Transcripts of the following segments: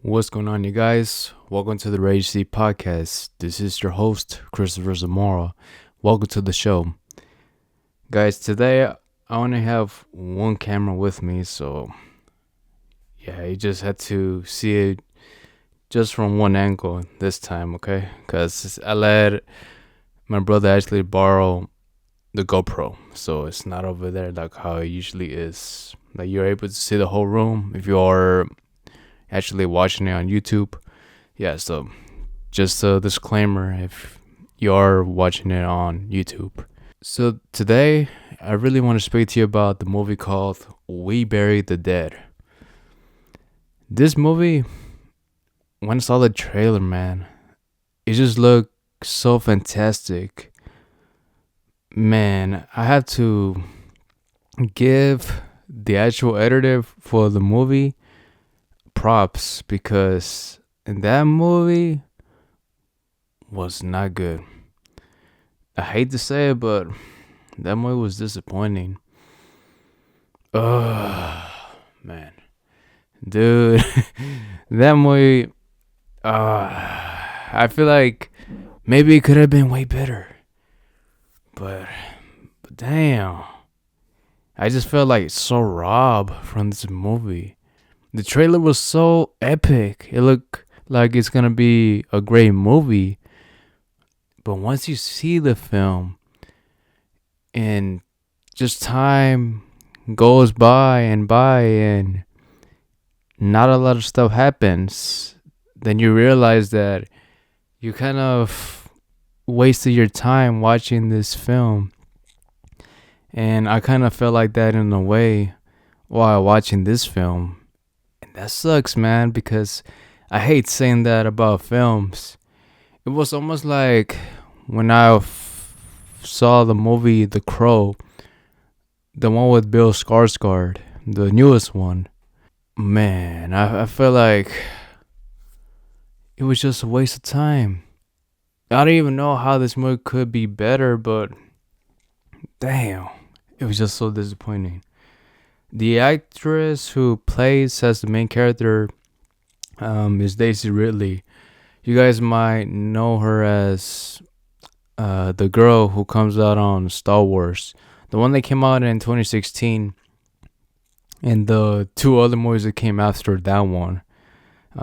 What's going on, you guys? Welcome to the Rage C podcast. This is your host, Cristopher Zamora. Welcome to the show. Guys, today I only have one camera with me, so yeah, you just had to see it just from one angle this time, okay? Because I let my brother actually borrow the GoPro, so it's not over there like how it usually is. Like, you're able to see the whole room if you are actually watching it on YouTube. Yeah, so just a disclaimer if you're watching it on YouTube. So today, I really want to speak to you about the movie called We Buried the Dead. This movie, when I saw the trailer, man, it just looked so fantastic. Man, I had to give the actual editor for the movie props because in that movie was not good. I hate to say it, but that movie was disappointing. Oh, man. Dude, that movie, I feel like maybe it could have been way better. But damn. I just felt like so robbed from this movie. The trailer was so epic. It looked like it's gonna be a great movie. But once you see the film and just time goes by and not a lot of stuff happens, then you realize that you kind of wasted your time watching this film. And I kind of felt like that in a way while watching this film. And that sucks, man, because I hate saying that about films. It was almost like when I saw the movie The Crow, the one with Bill Skarsgård, the newest one. Man, I feel like it was just a waste of time. I don't even know how this movie could be better, but damn, it was just so disappointing. The actress who plays as the main character is Daisy Ridley. You guys might know her as the girl who comes out on Star Wars, the one that came out in 2016, and the two other movies that came after that one.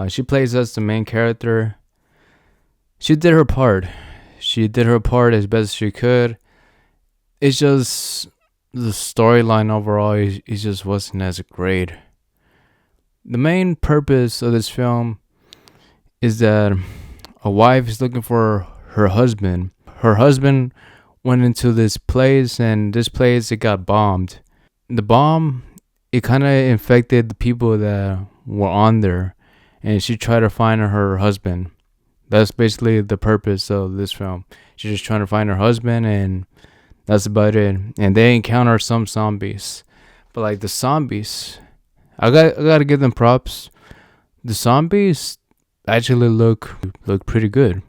She plays as the main character. She did her part. She did her part as best as she could. It's just the storyline overall it just wasn't as great. The main purpose of this film is that a wife is looking for her husband. Her husband went into this place, and this place it got bombed. The bomb it kind of infected the people that were on there, and she tried to find her husband. That's basically the purpose of this film. She's just trying to find her husband, and that's about it. And they encounter some zombies, but like the zombies, I gotta give them props. The zombies actually look pretty good,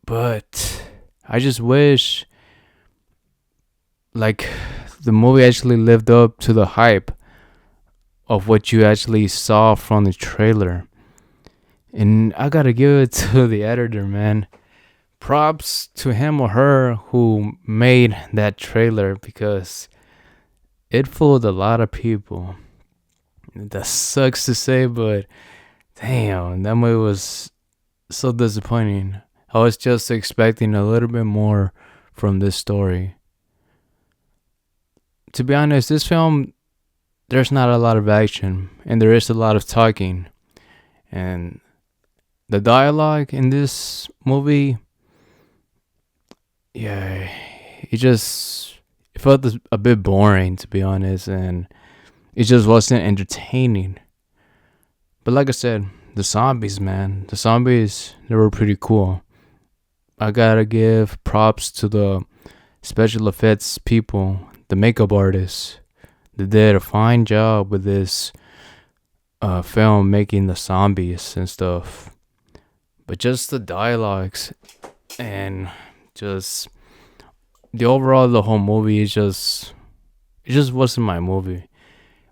but I just wish like the movie actually lived up to the hype of what you actually saw from the trailer. And I gotta give it to the editor, man. Props to him or her who made that trailer because it fooled a lot of people. That sucks to say, but damn, that movie was so disappointing. I was just expecting a little bit more from this story. To be honest, this film, there's not a lot of action, and there is a lot of talking. And the dialogue in this movie, yeah, it felt a bit boring, to be honest, and it just wasn't entertaining. But like I said, the zombies, man, they were pretty cool. I gotta give props to the special effects people, the makeup artists. They did a fine job with this film making the zombies and stuff. But just the dialogues and just the whole movie is it just wasn't my movie.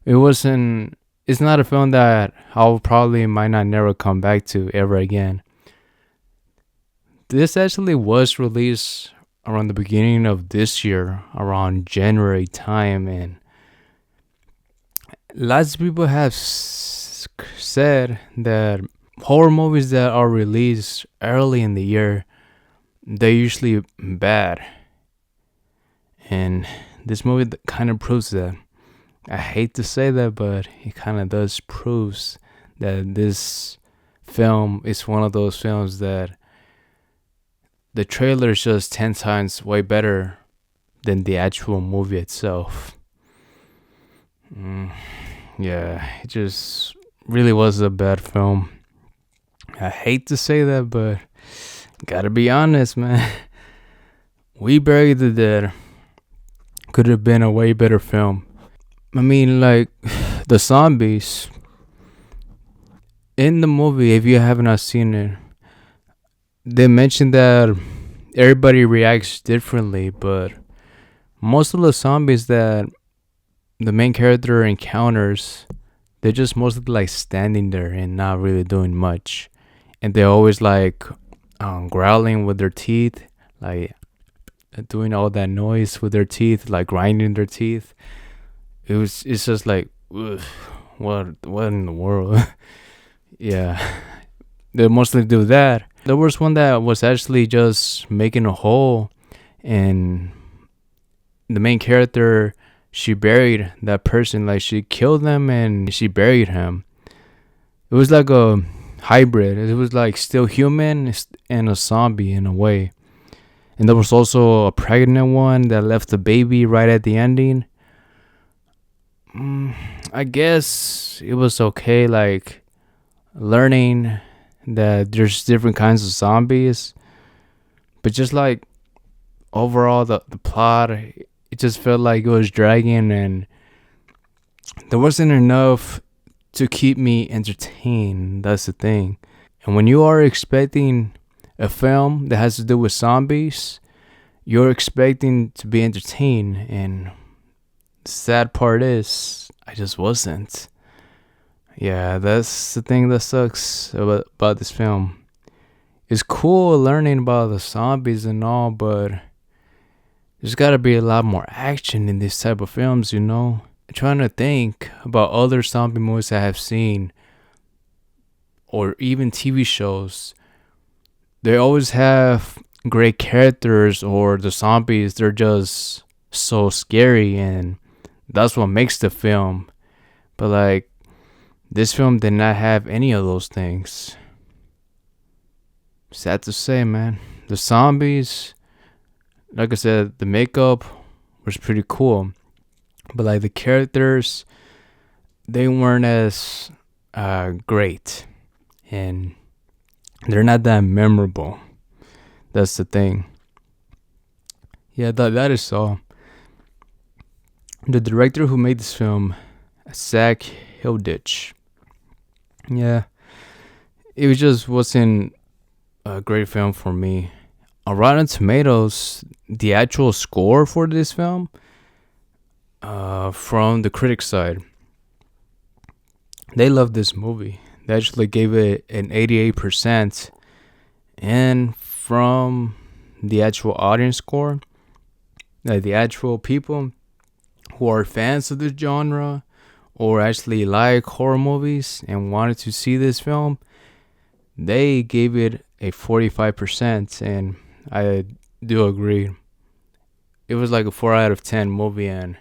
It wasn't it's not a film that I'll probably might not never come back to ever again. This actually was released around the beginning of this year, around January time, and lots of people have said that horror movies that are released early in the year, they're usually bad. And this movie kind of proves that. I hate to say that, but it kind of does proves that this film is one of those films that the trailer is just 10 times way better than the actual movie itself. Yeah, it just really was a bad film. I hate to say that, but gotta be honest, man. We Buried the Dead could have been a way better film. I mean, like, the zombies in the movie, if you have not seen it, they mentioned that everybody reacts differently, but most of the zombies that the main character encounters, they're just mostly like standing there and not really doing much. And they're always like growling with their teeth, like doing all that noise with their teeth, like grinding their teeth. It's just like, ugh, what in the world? Yeah, they mostly do that. There was one that was actually just making a hole, and the main character, she buried that person, like she killed them and she buried him. It was like a hybrid. It was like still human and a zombie in a way. And there was also a pregnant one that left the baby right at the ending. I guess it was okay, like learning that there's different kinds of zombies, but just like overall the plot, it just felt like it was dragging, and there wasn't enough to keep me entertained. That's the thing. And when you are expecting a film that has to do with zombies, you're expecting to be entertained, and the sad part is I just wasn't. Yeah, that's the thing that sucks about this film. It's cool learning about the zombies and all, but there's gotta be a lot more action in these type of films, you know? I'm trying to think about other zombie movies I have seen, or even TV shows. They always have great characters, or the zombies, they're just so scary, and that's what makes the film. But like, this film did not have any of those things. Sad to say, man. The zombies, like I said, the makeup was pretty cool, but like the characters, they weren't as great, and they're not that memorable. That's the thing. Yeah, that is all. The director who made this film, Zach Hilditch. Yeah, it wasn't a great film for me. On Rotten Tomatoes, the actual score for this film, from the critics side, they loved this movie. They actually gave it an 88%. And from the actual audience score, like the actual people who are fans of the genre or actually like horror movies and wanted to see this film, they gave it a 45%, and I do agree. It was like a 4 out of 10 movie, and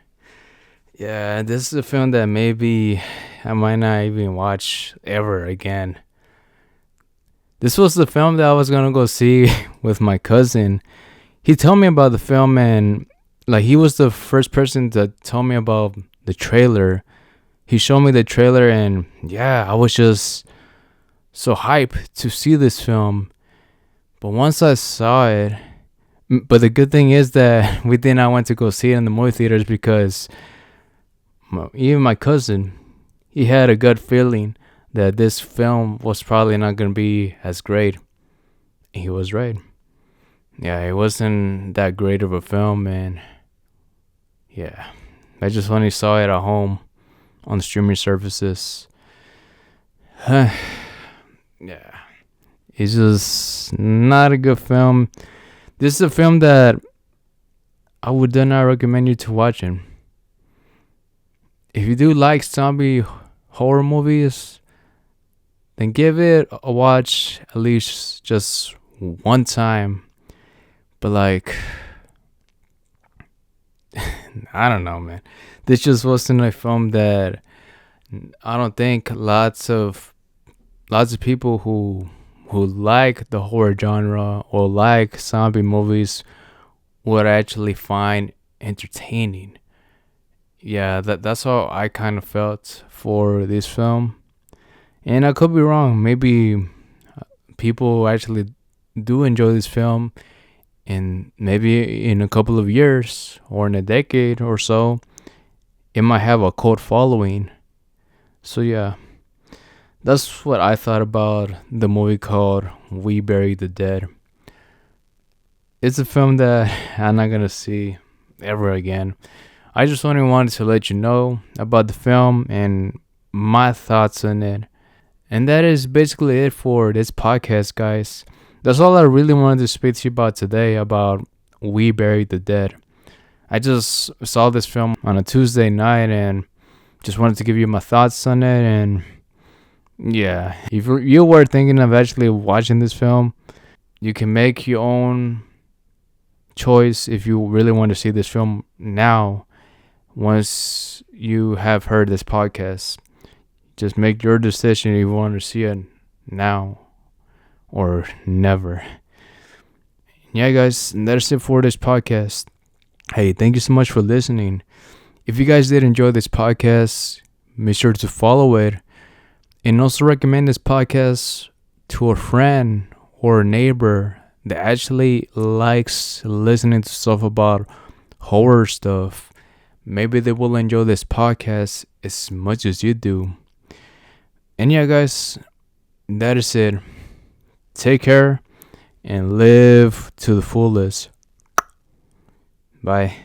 yeah, this is a film that maybe I might not even watch ever again. This was the film that I was gonna go see with my cousin. He told me about the film, and like he was the first person to tell me about the trailer. He showed me the trailer, and yeah, I was just so hyped to see this film. But once I saw it, but the good thing is that we did not want to go see it in the movie theaters, because even my cousin, he had a gut feeling that this film was probably not going to be as great. And he was right. Yeah, it wasn't that great of a film, and yeah, I just only saw it at home on streaming services. Yeah, it's just not a good film. This is a film that I would not recommend you to watching. If you do like zombie horror movies, then give it a watch at least just one time. But like, I don't know, man. This just wasn't a film that I don't think lots of people who like the horror genre or like zombie movies would actually find entertaining. Yeah, that's how I kind of felt for this film. And I could be wrong. Maybe people actually do enjoy this film, and maybe in a couple of years or in a decade or so, it might have a cult following. So yeah, that's what I thought about the movie called We Bury the Dead. It's a film that I'm not gonna see ever again. I just only wanted to let you know about the film and my thoughts on it. And that is basically it for this podcast, guys. That's all I really wanted to speak to you about today about We Buried the Dead. I just saw this film on a Tuesday night and just wanted to give you my thoughts on it. And yeah, if you were thinking of actually watching this film, you can make your own choice if you really want to see this film now. Once you have heard this podcast, just make your decision if you want to see it now or never. Yeah, guys, that's it for this podcast. Hey, thank you so much for listening. If you guys did enjoy this podcast, make sure to follow it and also recommend this podcast to a friend or a neighbor that actually likes listening to stuff about horror stuff. Maybe they will enjoy this podcast as much as you do. And yeah, guys, that is it. Take care and live to the fullest. Bye.